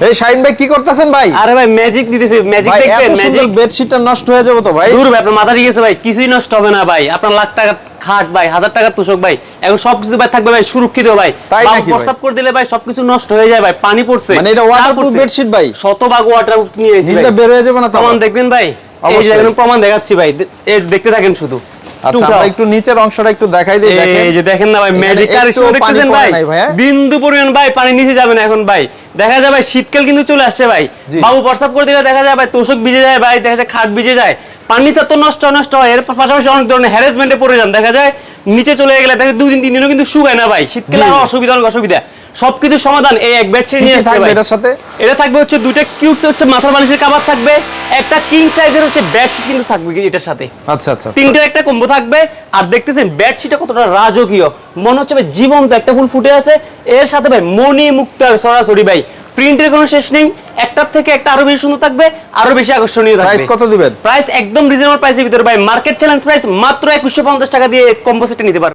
এই শাহিন ভাই কি করতেছেন ভাই? আরে ভাই ম্যাজিক দিতেছি, ম্যাজিক দেখবেন, ম্যাজিক। বেডশিটটা নষ্ট হয়ে যাবে তো ভাই? দূর ভাই, আপনার মাথা ঠিক আছে ভাই, কিছুই নষ্ট হবে না ভাই। আপনার লাখ টাকা খাট ভাই, 1000 টাকার তোষক ভাই, এখন সবকিছু ভাই থাকবে ভাই সুরক্ষিত ভাই। তাই নাকি ভাই? প্রস্তাব করে দিলে ভাই সবকিছু নষ্ট হয়ে যায় ভাই, পানি পড়ছে। মানে এটা ওয়াটারপ্রুফ বেডশিট ভাই? শতভাগ ওয়াটারপ্রুফ নিয়ে এসেছি নিচে ভাই। বের হয়ে যাবে না তো? প্রমাণ দেখবেন ভাই, এই যে দেখেন প্রমাণ দেখাচ্ছি ভাই, এই দেখতে থাকেন শুধু। আচ্ছা আমরা একটু নিচের অংশটা একটু দেখাই দেই। দেখেন এই যে দেখেন না ভাই, ম্যাজিক আর শো দেখতেছেন ভাই, বিন্দু পরিমাণ ভাই পানি নিচে যাবে না এখন ভাই। দেখা যায় ভাই শীতকাল কিন্তু চলে আসছে ভাই, বাবু প্রস্রাব করে দিলে দেখা যায় ভাই তোষক ভিজে যায় ভাই, দেখা যায় খাট ভিজে যায়, ফার্নিচার তো নষ্ট হয়। এর পাশাপাশি অনেক ধরনের হ্যারাসমেন্টে পড়ে যান, দেখা যায় নিচে চলে গেলে দেখা যায় 2 দিন 3 দিনও কিন্তু শুকায় না ভাই। শীতকালে আরো অসুবিধা, অনেক অসুবিধা। সবকিছু সমাধান এই এক বেডশিট নিয়ে আসছে ভাই। এটার সাথে এটা থাকবে হচ্ছে দুইটা কিউট হচ্ছে মাথার বালিশের কভার থাকবে, একটা কিং সাইজের হচ্ছে বেডশিট কিন্তু থাকবে এটার সাথে। আচ্ছা আচ্ছা, তিনটার একটা কম্বো থাকবে। আর দেখতেছেন বেডশিটটা কতটা রাজকীয়, মনে হচ্ছে ভাই জীবন্ত একটা ফুল ফুটে আছে। এর সাথে ভাই মণি মুক্তার সরাসরি ভাই, প্রিন্টের কোনো শেষ নেই। একটার থেকে একটা আরো বেশি সুন্দর থাকবে, আরো বেশি আকর্ষণীয় থাকবে। প্রাইস কত দিবেন? প্রাইস একদম রিজনেবল প্রাইসের ভিতরে ভাই, মার্কেট চ্যালেঞ্জ প্রাইস মাত্র 2150 টাকা দিয়ে কম্বো সেটটা নিতে পারবেন।